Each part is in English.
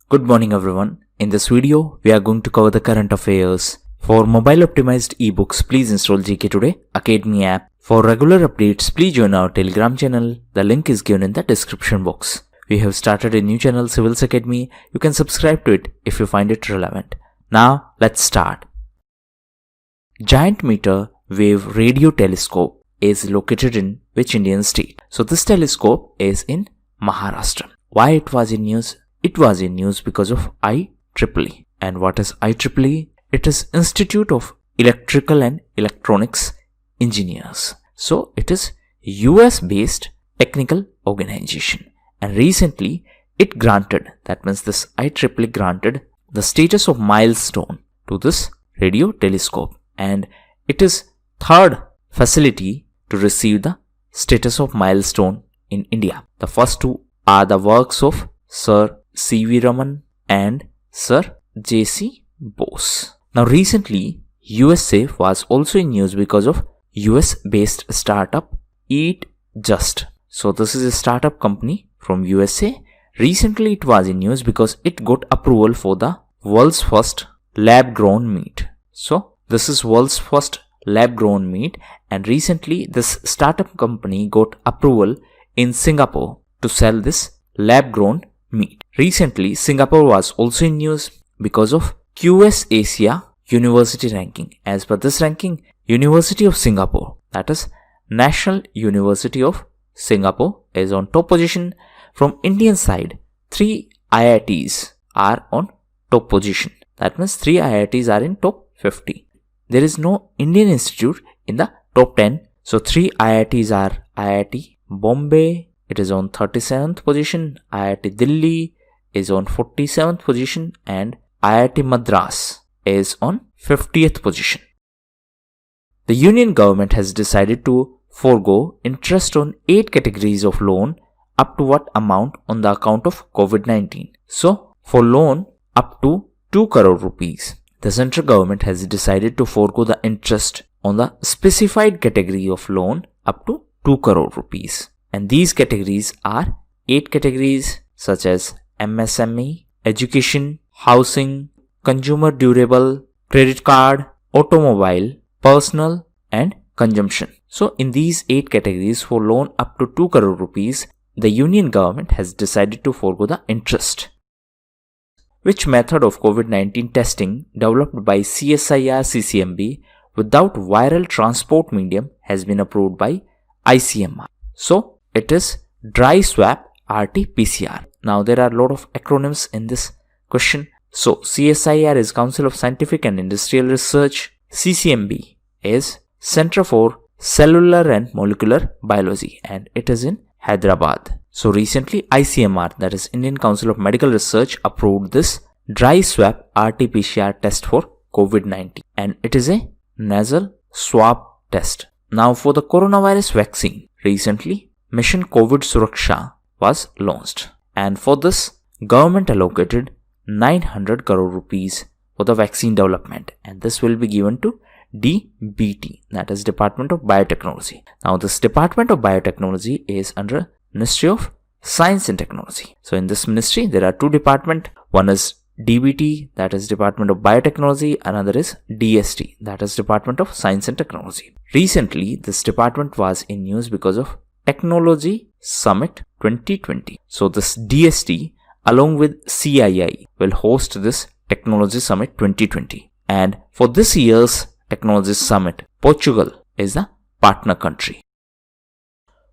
Good morning everyone. In this video, we are going to cover the current affairs. For mobile optimized ebooks, please install GKToday Academy app. For regular updates, please join our Telegram channel. The link is given in the description box. We have started a new channel, Civils Academy. You can subscribe to it if you find it relevant. Now, let's start. Giant Metre-wave Radio Telescope is located in which Indian state? So this telescope is in Maharashtra. Why it was in news? It was in news because of IEEE. And what is IEEE? It is Institute of Electrical and Electronics Engineers. So it is US based technical organization. And recently it granted, that means this IEEE granted the status of milestone to this radio telescope. And it is third facility to receive the status of milestone in India. The first two are the works of Sir C.V. Raman and Sir J.C. Bose. Now recently, USA was also in news because of US-based startup Eat Just. So this is a startup company from USA. Recently it was in news because it got approval for the world's first lab-grown meat. So this is world's first lab-grown meat, and recently this startup company got approval in Singapore to sell this lab-grown meat. Recently, Singapore was also in news because of QS Asia University ranking. As per this ranking, University of Singapore, that is National University of Singapore, is on top position. From Indian side, 3 IITs are on top position. That means 3 IITs are in top 50. There is no Indian institute in the top 10. So 3 IITs are IIT Bombay, it is on 37th position, IIT Delhi is on 47th position, and IIT Madras is on 50th position. The Union government has decided to forego interest on 8 categories of loan up to what amount on the account of COVID-19. So, for loan up to 2 crore rupees, the central government has decided to forego the interest on the specified category of loan up to 2 crore rupees. And these categories are 8 categories such as MSME, education, housing, consumer durable, credit card, automobile, personal and consumption. So in these 8 categories for loan up to 2 crore rupees, the Union government has decided to forego the interest. Which method of COVID-19 testing developed by CSIR-CCMB without viral transport medium has been approved by ICMR? So it is dry swab RT-PCR. Now there are a lot of acronyms in this question. So CSIR is Council of Scientific and Industrial Research. CCMB is Center for Cellular and Molecular Biology, and it is in Hyderabad. So recently ICMR, that is Indian Council of Medical Research, approved this dry swab RT-PCR test for COVID-19, and it is a nasal swab test. Now for the coronavirus vaccine, recently Mission COVID Suraksha was launched, and for this government allocated 900 crore rupees for the vaccine development, and this will be given to DBT, that is Department of Biotechnology. Now this Department of Biotechnology is under Ministry of Science and Technology. So in this ministry there are 2 departments. One is DBT, that is Department of Biotechnology. Another is DST, that is Department of Science and Technology. Recently this department was in news because of Technology Summit 2020. So this DST along with CII will host this Technology Summit 2020. And for this year's Technology Summit, Portugal is the partner country.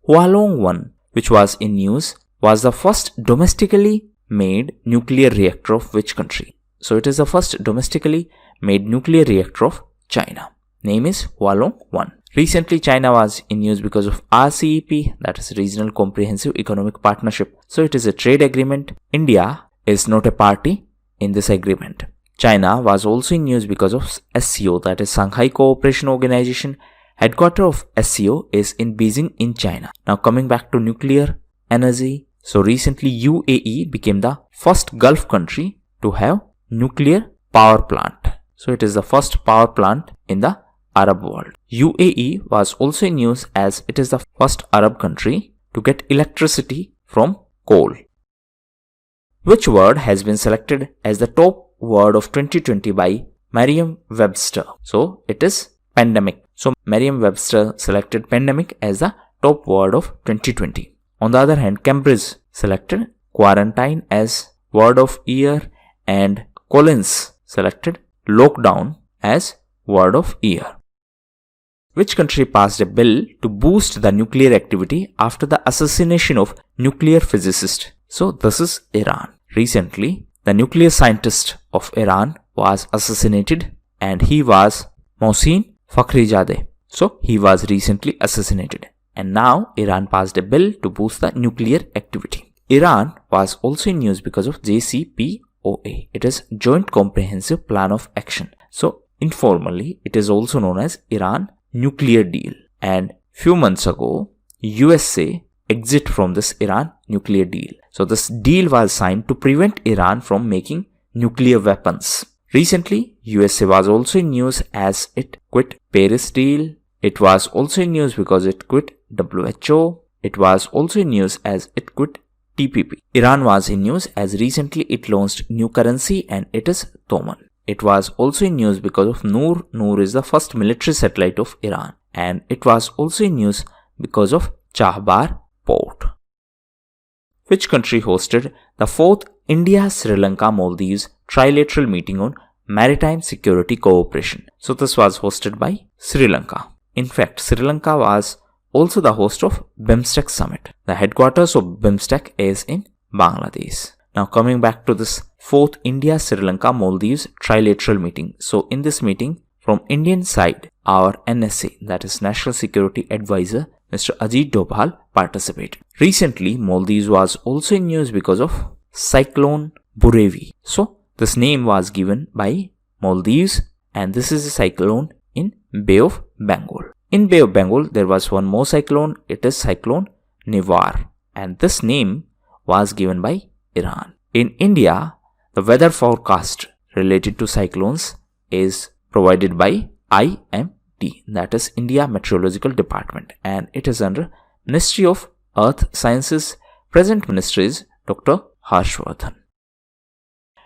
Hualong One, which was in news, was the first domestically made nuclear reactor of which country? So it is the first domestically made nuclear reactor of China. Name is Hualong One. Recently China was in news because of RCEP, that is Regional Comprehensive Economic Partnership. So it is a trade agreement. India is not a party in this agreement. China was also in news because of SCO, that is Shanghai Cooperation Organization. Headquarter of SCO is in Beijing in China. Now coming back to nuclear energy. So recently UAE became the first Gulf country to have nuclear power plant. So it is the first power plant in the Arab world. UAE was also in news as it is the first Arab country to get electricity from coal. Which word has been selected as the top word of 2020 by Merriam-Webster? So it is pandemic. So Merriam-Webster selected pandemic as the top word of 2020. On the other hand, Cambridge selected quarantine as word of year and Collins selected lockdown as word of year. Which country passed a bill to boost the nuclear activity after the assassination of nuclear physicist? So this is Iran. Recently, the nuclear scientist of Iran was assassinated and he was Mohsen Fakhrizadeh. So he was recently assassinated. And now Iran passed a bill to boost the nuclear activity. Iran was also in news because of JCPOA. It is Joint Comprehensive Plan of Action. So informally, it is also known as Iran nuclear deal. And few months ago, USA exit from this Iran nuclear deal. So this deal was signed to prevent Iran from making nuclear weapons. Recently, USA was also in news as it quit Paris deal. It was also in news because it quit WHO. It was also in news as it quit TPP. Iran was in news as recently it launched new currency and it is Toman. It was also in news because of Noor. Noor is the first military satellite of Iran. And it was also in news because of Chahbar port. Which country hosted the 4th India-Sri Lanka-Maldives Trilateral meeting on maritime security cooperation? So this was hosted by Sri Lanka. In fact, Sri Lanka was also the host of BIMSTEC summit. The headquarters of BIMSTEC is in Bangladesh. Now coming back to this 4th India-Sri Lanka-Maldives Trilateral meeting. So in this meeting, from Indian side, our NSA, that is National Security Advisor, Mr. Ajit Doval participated. Recently, Maldives was also in news because of Cyclone Burevi. So this name was given by Maldives and this is a cyclone in Bay of Bengal. In Bay of Bengal, there was one more cyclone. It is Cyclone Nivar. And this name was given by Iran. In India, the weather forecast related to cyclones is provided by IMD, that is India Meteorological Department, and it is under Ministry of Earth Sciences. Present minister is Dr. Harshvardhan.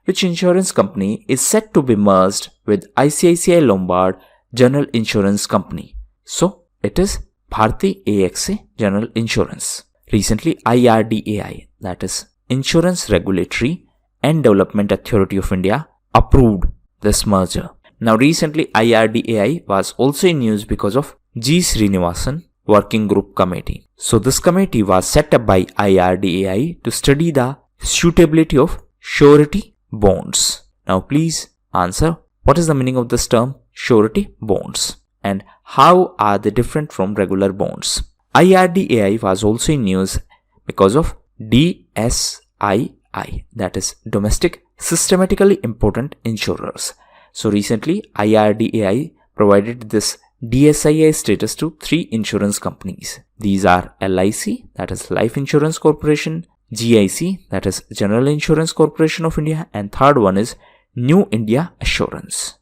Which insurance company is set to be merged with ICICI Lombard General Insurance Company? So it is Bharti AXA General Insurance. Recently, IRDAI, that is Insurance Regulatory and Development Authority of India, approved this merger. Now recently, IRDAI was also in news because of G. Srinivasan Working Group Committee. So this committee was set up by IRDAI to study the suitability of surety bonds. Now please answer, what is the meaning of this term surety bonds and how are they different from regular bonds? IRDAI was also in news because of DSII, that is Domestic Systematically Important Insurers. So recently, IRDAI provided this DSII status to 3 insurance companies. These are LIC, that is Life Insurance Corporation, GIC, that is General Insurance Corporation of India, and third one is New India Assurance.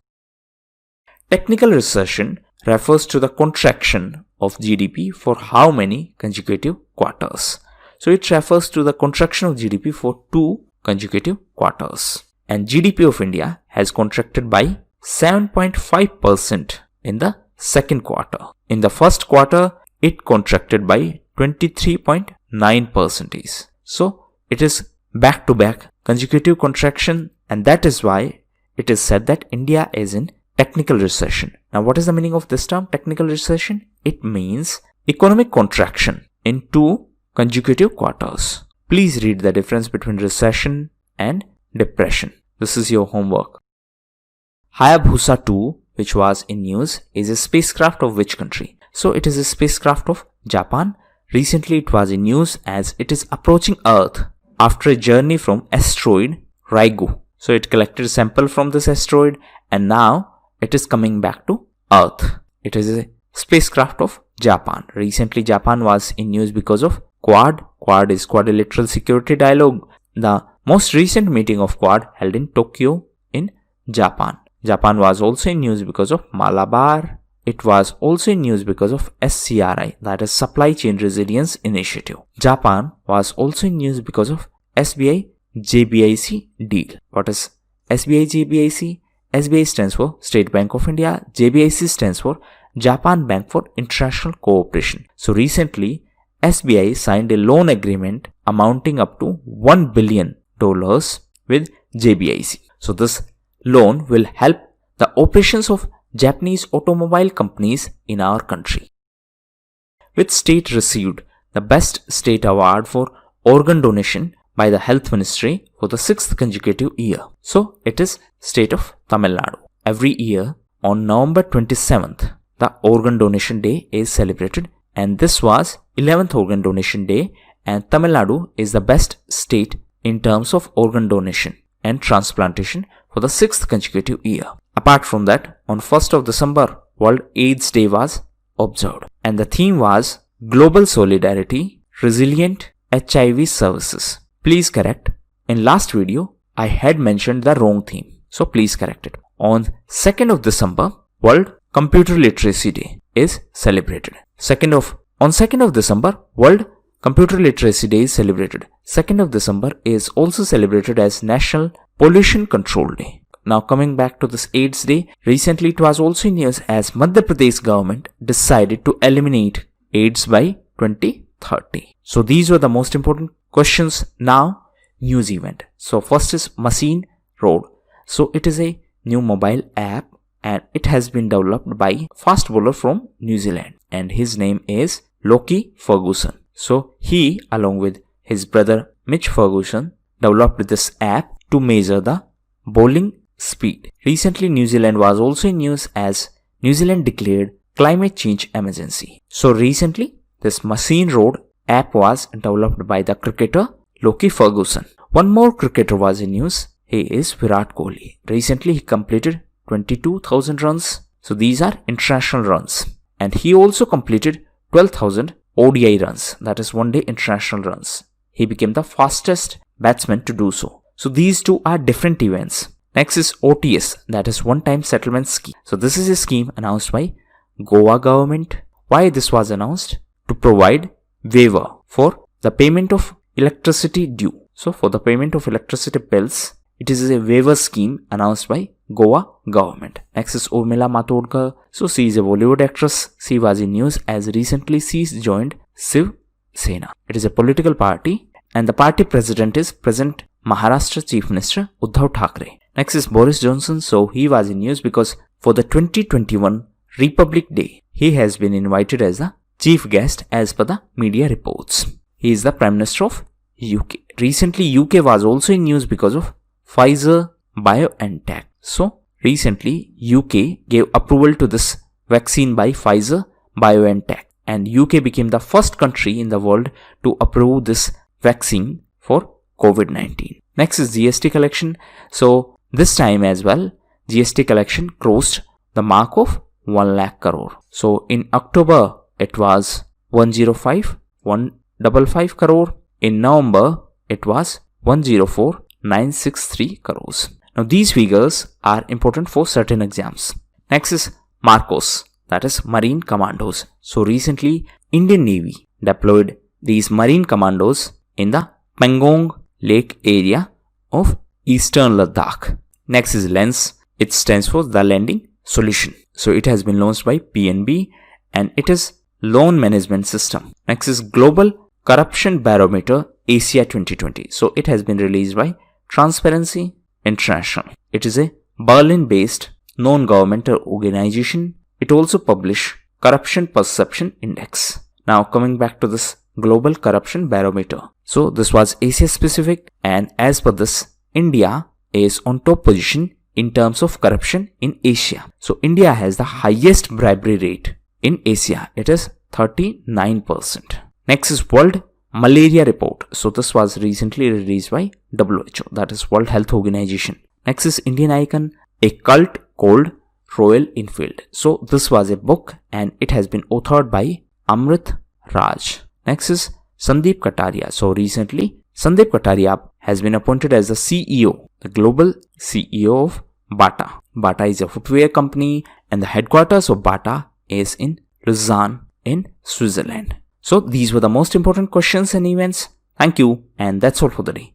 Technical recession refers to the contraction of GDP for how many consecutive quarters? So it refers to the contraction of GDP for 2 consecutive quarters. And GDP of India has contracted by 7.5% in the second quarter. In the first quarter, it contracted by 23.9%. So it is back-to-back consecutive contraction, and that is why it is said that India is in technical recession. Now what is the meaning of this term, technical recession? It means economic contraction in 2 consecutive quarters. Please read the difference between recession and depression. This is your homework. Hayabusa 2, which was in news, is a spacecraft of which country? So it is a spacecraft of Japan. Recently it was in news as it is approaching Earth after a journey from asteroid Ryugu. So it collected a sample from this asteroid and now it is coming back to Earth. It is a spacecraft of Japan. Recently Japan was in news because of Quad. Quad is Quadrilateral Security Dialogue. The most recent meeting of Quad held in Tokyo in Japan. Japan was also in news because of Malabar. It was also in news because of SCRI, that is Supply Chain Resilience Initiative. Japan was also in news because of SBI JBIC deal. What is SBI JBIC? SBI stands for State Bank of India. JBIC stands for Japan Bank for International Cooperation. So recently, SBI signed a loan agreement amounting up to $1 billion with JBIC. So this loan will help the operations of Japanese automobile companies in our country. Which state received the Best State Award for Organ Donation by the Health Ministry for the 6th consecutive year? So it is state of Tamil Nadu. Every year on November 27th, the Organ Donation Day is celebrated, and this was 11th Organ Donation Day, and Tamil Nadu is the best state in terms of organ donation and transplantation for the 6th consecutive year. Apart from that, on 1st of December, World AIDS Day was observed, and the theme was Global Solidarity, Resilient HIV Services. Please correct. In last video, I had mentioned the wrong theme, so please correct it. On 2nd of December, World Computer Literacy Day is celebrated. On 2nd of December, World Computer Literacy Day is celebrated. 2nd of December is also celebrated as National Pollution Control Day. Now coming back to this AIDS Day, recently it was also in news as Madhya Pradesh government decided to eliminate AIDS by 2030. So these were the most important questions. Now news event. So first is Machine Road. So it is a new mobile app, and it has been developed by fast bowler from New Zealand, and his name is Lockie Ferguson. So he, along with his brother Mitch Ferguson, developed this app to measure the bowling speed. Recently, New Zealand was also in news as New Zealand declared climate change emergency. So recently, this Machine Road app was developed by the cricketer Lockie Ferguson. One more cricketer was in news. He is Virat Kohli. Recently, he completed 22,000 runs. So these are international runs. And he also completed 12,000 ODI runs, that is one day international runs. He became the fastest batsman to do so. So these two are different events. Next is OTS, that is one time settlement scheme. So this is a scheme announced by Goa government. Why this was announced? To provide waiver for the payment of electricity due. So for the payment of electricity bills, it is a waiver scheme announced by Goa government. Next is Urmila Matondkar. So she is a Bollywood actress. She was in news as recently she joined Shiv Sena. It is a political party, and the party president is present Maharashtra Chief Minister Uddhav Thackeray. Next is Boris Johnson. So he was in news because for the 2021 Republic Day, he has been invited as the chief guest as per the media reports. He is the Prime Minister of UK. Recently, UK was also in news because of Pfizer BioNTech. So recently, UK gave approval to this vaccine by Pfizer BioNTech, and UK became the first country in the world to approve this vaccine for COVID-19. Next is GST collection. So this time as well, GST collection crossed the mark of 1 lakh crore. So in October, it was 105 crore. In November, it was 104,963 crores. Now these figures are important for certain exams. Next is MARCOS, that is Marine Commandos. So recently, Indian Navy deployed these Marine Commandos in the Pangong Lake area of Eastern Ladakh. Next is LENS. It stands for the Lending Solution. So it has been launched by PNB, and it is loan management system. Next is Global Corruption Barometer Asia 2020. So it has been released by Transparency International. It is a Berlin-based non-governmental organization. It also publishes Corruption Perception Index. Now coming back to this Global Corruption Barometer. So this was Asia specific, and as per this, India is on top position in terms of corruption in Asia. So India has the highest bribery rate in Asia. It is 39%. Next is World Malaria Report. So this was recently released by WHO, that is World Health Organization. Next is Indian Icon, a cult called Royal Enfield. So this was a book, and it has been authored by Amrit Raj. Next is Sandeep Kataria. So recently, Sandeep Kataria has been appointed as the CEO, the global CEO of Bata. Bata is a footwear company, and the headquarters of Bata is in Lausanne in Switzerland. So these were the most important questions and events. Thank you, and that's all for the day.